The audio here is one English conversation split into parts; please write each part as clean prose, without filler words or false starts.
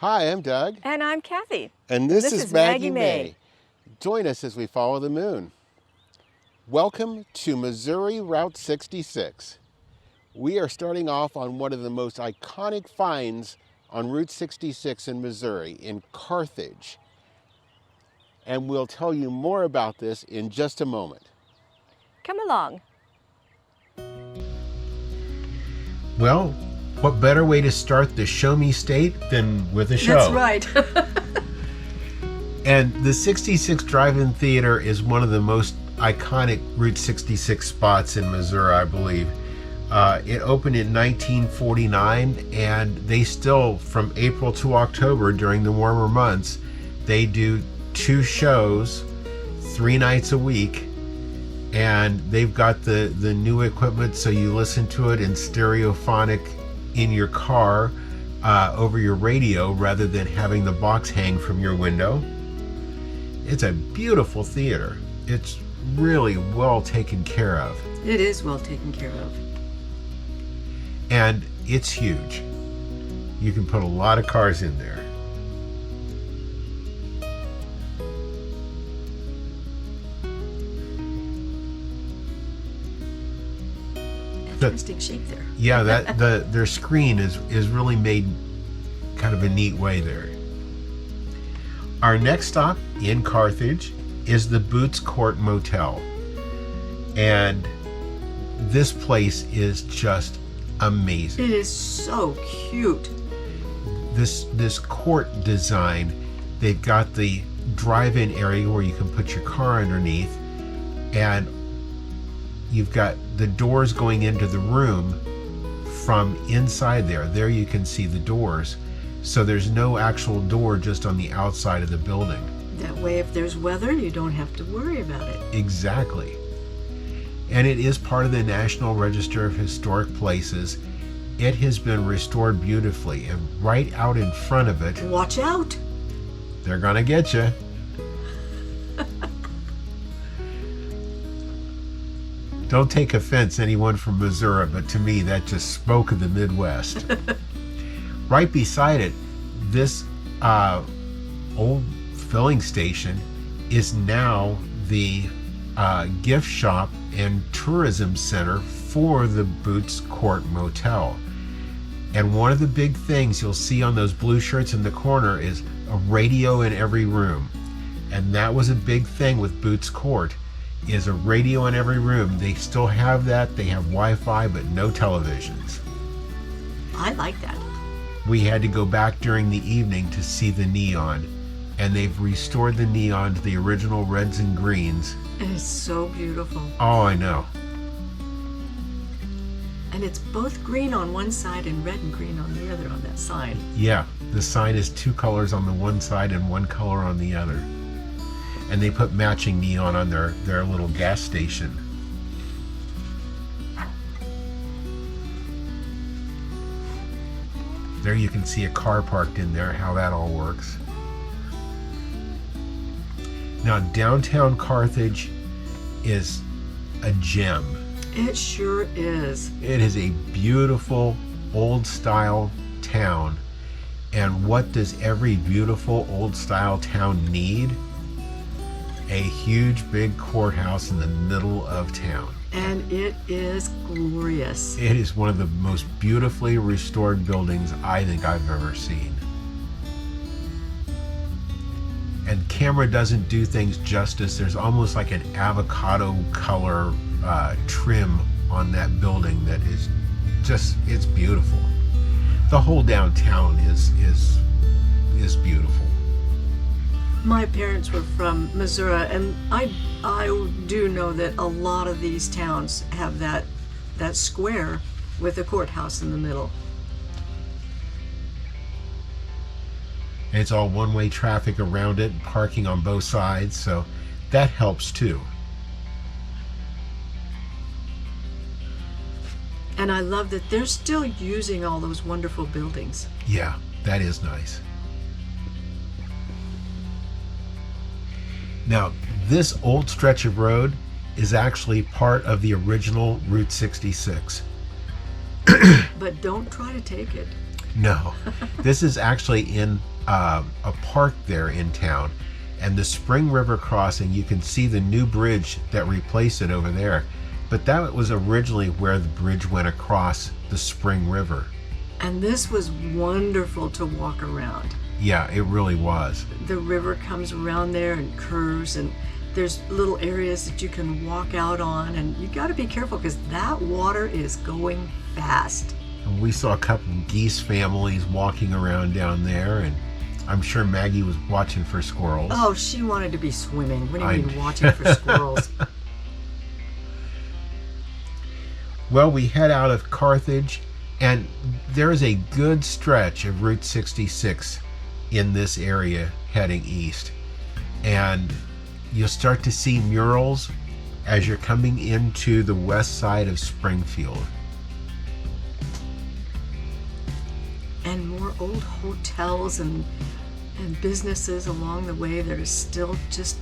Hi, I'm Doug. And I'm Cathy. And this is Maggie Mae. Join us as we follow the moon. Welcome to Missouri Route 66. We are starting off on one of the most iconic finds on Route 66 in Missouri, in Carthage. And we'll tell you more about this in just a moment. Come along. Well, what better way to start the Show Me State than with a show? That's right. And the 66 Drive-In Theater is one of the most iconic Route 66 spots in Missouri, I believe. It opened in 1949, and they still, from April to October, during the warmer months, they do 2 shows, 3 nights a week, and they've got the new equipment, so you listen to it in stereophonic in your car over your radio rather than having the box hang from your window. It's a beautiful theater. It's really well taken care of. It is well taken care of. And it's huge. You can put a lot of cars in there. Interesting shape there. Yeah, their screen is really made kind of a neat way there. Our next stop in Carthage is the Boots Court Motel. And this place is just amazing. It is so cute. This court design, they've got the drive-in area where you can put your car underneath, and you've got the doors going into the room from inside there. There you can see the doors. So there's no actual door, just on the outside of the building. That way, if there's weather, you don't have to worry about it. Exactly. And it is part of the National Register of Historic Places. It has been restored beautifully, and right out in front of it... Watch out! They're gonna get you. Don't take offense, anyone from Missouri, but to me that just spoke of the Midwest. Right beside it, this old filling station is now the gift shop and tourism center for the Boots Court Motel. And one of the big things you'll see on those blue shirts in the corner is a radio in every room. And that was a big thing with Boots Court, is a radio in every room. They still have that. They have Wi-Fi, but no televisions. I like that. We had to go back during the evening to see the neon, and they've restored the neon to the original reds and greens. It is so beautiful. Oh, I know. And it's both green on one side and red and green on the other on that sign. Yeah, the sign is 2 colors on the one side and 1 color on the other. And they put matching neon on their little gas station. There you can see a car parked in there, how that all works. Now, downtown Carthage is a gem. It sure is. It is a beautiful, old-style town. And what does every beautiful, old-style town need? A huge, big courthouse in the middle of town. And it is glorious. It is one of the most beautifully restored buildings I think I've ever seen. And camera doesn't do things justice. There's almost like an avocado color trim on that building that is just, it's beautiful. The whole downtown is beautiful. My parents were from Missouri, and I do know that a lot of these towns have that square with a courthouse in the middle. And it's all one-way traffic around it, parking on both sides, so that helps too. And I love that they're still using all those wonderful buildings. Yeah, that is nice. Now, this old stretch of road is actually part of the original Route 66. But don't try to take it. No, this is actually in a park there in town. And the Spring River crossing, you can see the new bridge that replaced it over there. But that was originally where the bridge went across the Spring River. And this was wonderful to walk around. Yeah, it really was. The river comes around there and curves, and there's little areas that you can walk out on, and you got to be careful because that water is going fast. And we saw a couple of geese families walking around down there, and I'm sure Maggie was watching for squirrels. Oh, she wanted to be swimming. What do you mean watching for squirrels? Well, we head out of Carthage, and there is a good stretch of Route 66 in this area heading east. And you'll start to see murals as you're coming into the west side of Springfield. And more old hotels and businesses along the way that are still just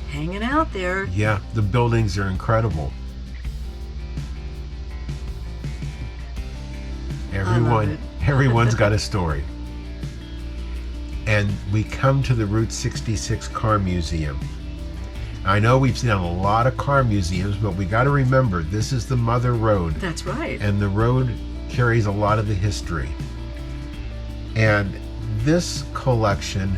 hanging out there. Yeah, the buildings are incredible. Everyone's got a story. And we come to the Route 66 Car Museum. I know we've seen a lot of car museums, but we got to remember this is the Mother Road. That's right. And the road carries a lot of the history. And this collection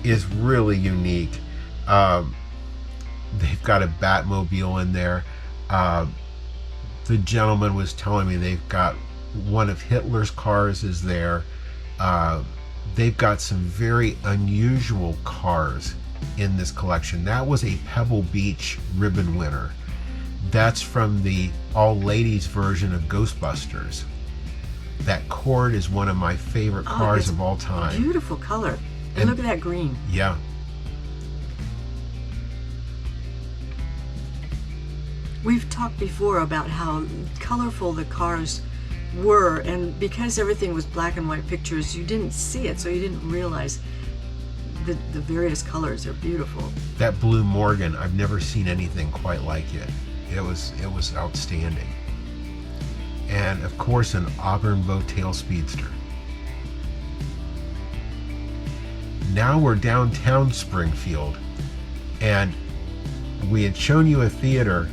is really unique. They've got a Batmobile in there. The gentleman was telling me they've got one of Hitler's cars is there. They've got some very unusual cars in this collection. That was a Pebble Beach ribbon winner. That's from the all-ladies version of Ghostbusters. That Cord is one of my favorite cars of all time. Beautiful color. And look at that green. Yeah. We've talked before about how colorful the cars were, and because everything was black and white pictures, you didn't see it, so you didn't realize the various colors are beautiful. That blue Morgan, I've never seen anything quite like it. It was outstanding. And of course an Auburn Bowtail Speedster. Now we're downtown Springfield, and we had shown you a theater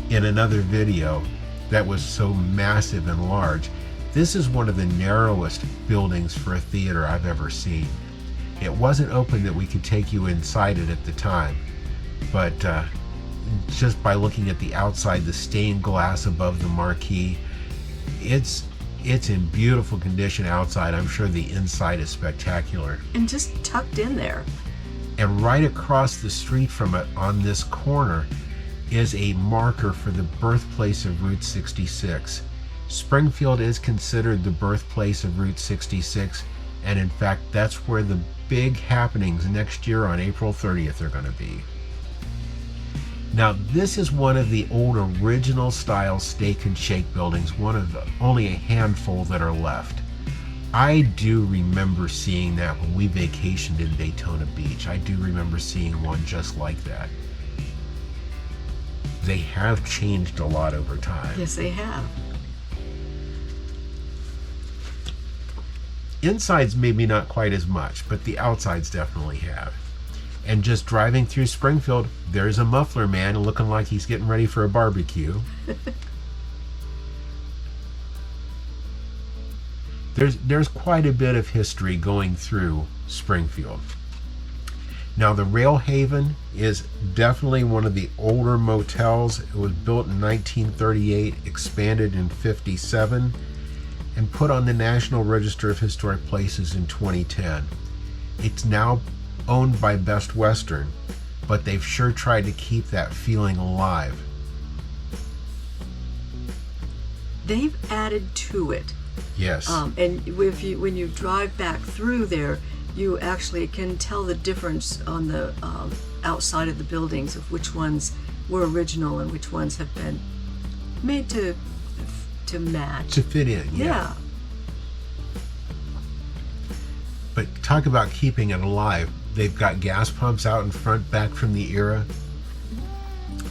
in another video that was so massive and large. This is one of the narrowest buildings for a theater I've ever seen. It wasn't open that we could take you inside it at the time, but just by looking at the outside, the stained glass above the marquee, it's in beautiful condition outside. I'm sure the inside is spectacular. And just tucked in there. And right across the street from it on this corner is a marker for the birthplace of Route 66. Springfield is considered the birthplace of Route 66, and in fact that's where the big happenings next year on April 30th are going to be. Now this is one of the old original style Steak and Shake buildings, one of only a handful that are left. I do remember seeing that when we vacationed in Daytona Beach. I do remember seeing one just like that. They have changed a lot over time. Yes, they have. Insides maybe not quite as much, but the outsides definitely have. And just driving through Springfield, there's a muffler man looking like he's getting ready for a barbecue. There's quite a bit of history going through Springfield. Now the Rail Haven is definitely one of the older motels. It was built in 1938, expanded in 57, and put on the National Register of Historic Places in 2010. It's now owned by Best Western, but they've sure tried to keep that feeling alive. They've added to it. Yes. And when you drive back through there, you actually can tell the difference on the outside of the buildings of which ones were original and which ones have been made to match. To fit in, yeah. But talk about keeping it alive. They've got gas pumps out in front back from the era.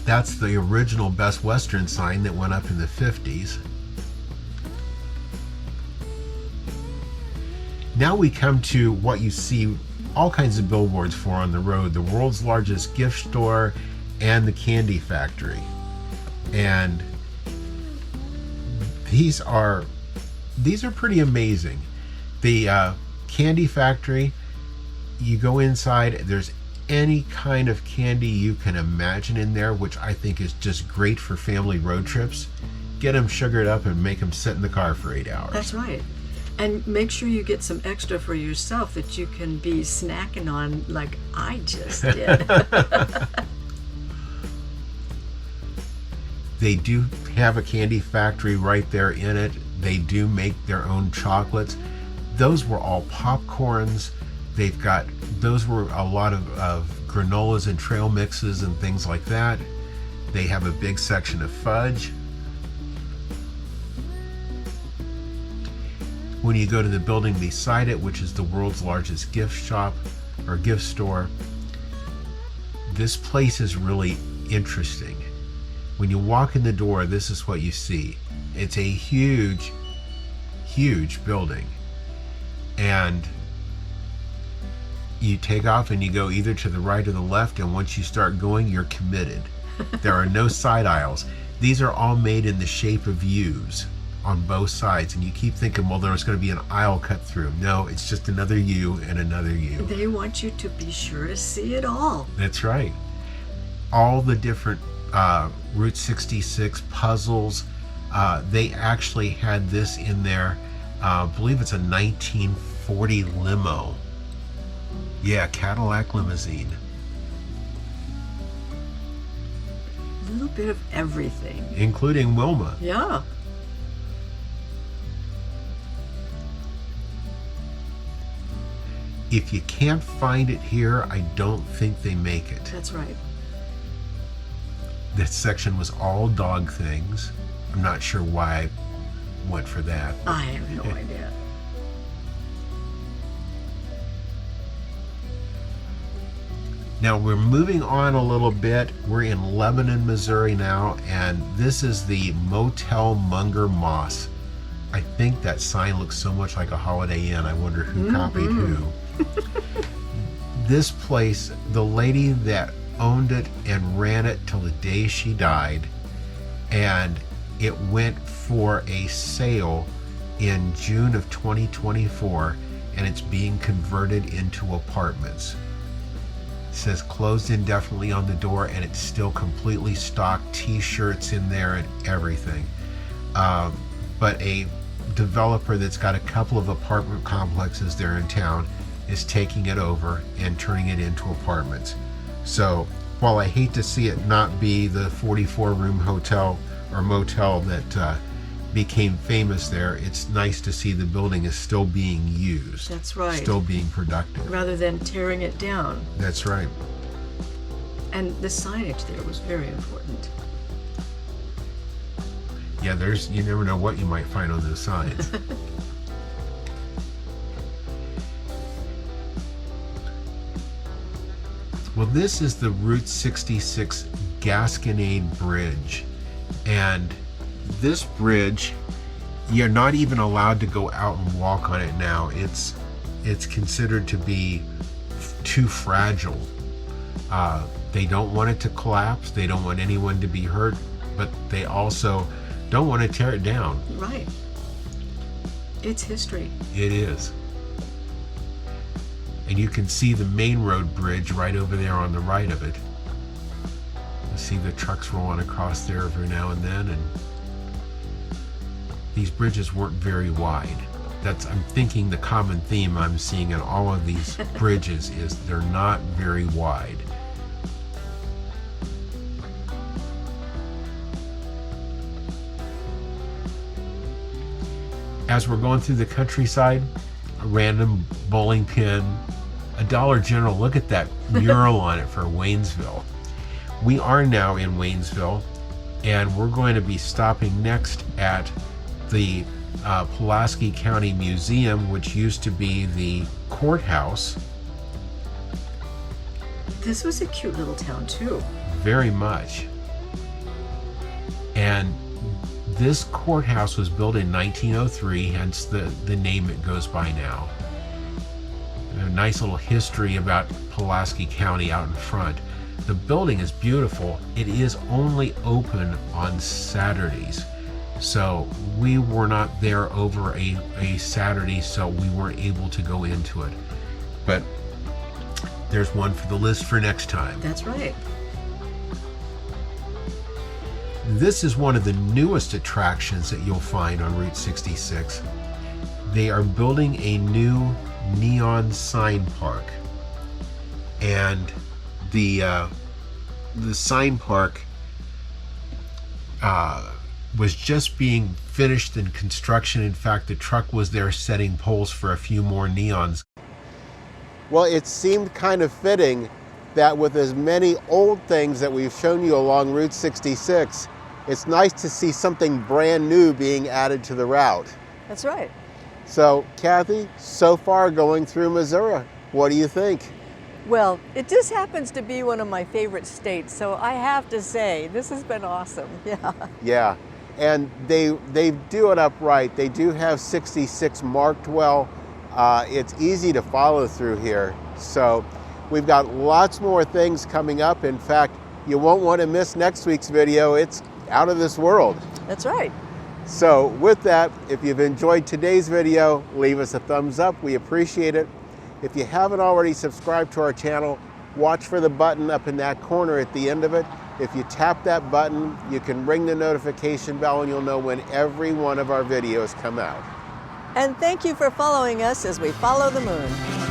That's the original Best Western sign that went up in the 50s. Now we come to what you see all kinds of billboards for on the road: the world's largest gift store and the candy factory. And these are pretty amazing. The candy factory, you go inside, there's any kind of candy you can imagine in there, which I think is just great for family road trips. Get them sugared up and make them sit in the car for 8 hours. That's right. And make sure you get some extra for yourself that you can be snacking on like I just did. They do have a candy factory right there in it. They do make their own chocolates. Those were all popcorns. Those were a lot of granolas and trail mixes and things like that. They have a big section of fudge. When you go to the building beside it, which is the world's largest gift shop or gift store, this place is really interesting. When you walk in the door, this is what you see. It's a huge, huge building. And you take off and you go either to the right or the left, and once you start going, you're committed. There are no side aisles. These are all made in the shape of U's on both sides, and you keep thinking, well, there's going to be an aisle cut through. No, it's just another U and another U. They want you to be sure to see it all. That's right. All the different Route 66 puzzles. They actually had this in there. I believe it's a 1940 limo. Yeah, Cadillac limousine. A little bit of everything. Including Wilma. Yeah. If you can't find it here, I don't think they make it. That's right. This section was all dog things. I'm not sure why I went for that. I have no idea. Now we're moving on a little bit. We're in Lebanon, Missouri now, and this is the Motel Munger Moss. I think that sign looks so much like a Holiday Inn. I wonder who copied who. This place, the lady that owned it and ran it till the day she died, and it went for a sale in June of 2024, and it's being converted into apartments. It says closed indefinitely on the door, and it's still completely stocked, t-shirts in there and everything. But a developer that's got a couple of apartment complexes there in town is taking it over and turning it into apartments. So while I hate to see it not be the 44-room hotel or motel that became famous there, it's nice to see the building is still being used. That's right. Still being productive. Rather than tearing it down. That's right. And the signage there was very important. Yeah, you never know what you might find on those signs. Well, this is the Route 66 Gasconade Bridge. And this bridge, you're not even allowed to go out and walk on it now. It's considered to be too fragile. They don't want it to collapse. They don't want anyone to be hurt, but they also don't want to tear it down. Right. It's history. It is. And you can see the main road bridge right over there on the right of it. You see the trucks rolling across there every now and then, and these bridges weren't very wide. I'm thinking the common theme I'm seeing in all of these bridges is they're not very wide. As we're going through the countryside, a random bowling pin, a Dollar General. Look at that mural on it for Waynesville. We are now in Waynesville, and we're going to be stopping next at the Pulaski County Museum, which used to be the courthouse. This was a cute little town too. Very much. And this courthouse was built in 1903, hence the name it goes by now. A nice little history about Pulaski County out in front. The building is beautiful. It is only open on Saturdays. So we were not there over a Saturday, so we weren't able to go into it. But there's one for the list for next time. That's right. This is one of the newest attractions that you'll find on Route 66. They are building a new neon sign park. And the sign park was just being finished in construction. In fact, the truck was there setting poles for a few more neons. Well, it seemed kind of fitting that with as many old things that we've shown you along Route 66, it's nice to see something brand new being added to the route. That's right. So, Cathy, so far going through Missouri, what do you think? Well, it just happens to be one of my favorite states, so I have to say, this has been awesome. Yeah. Yeah, and they do it up right. They do have 66 marked well. It's easy to follow through here. So we've got lots more things coming up. In fact, you won't want to miss next week's video. It's out of this world. That's right. So with that, if you've enjoyed today's video, leave us a thumbs up. We appreciate it. If you haven't already subscribed to our channel, watch for the button up in that corner at the end of it. If you tap that button, you can ring the notification bell and you'll know when every one of our videos come out. And thank you for following us as we follow the moon.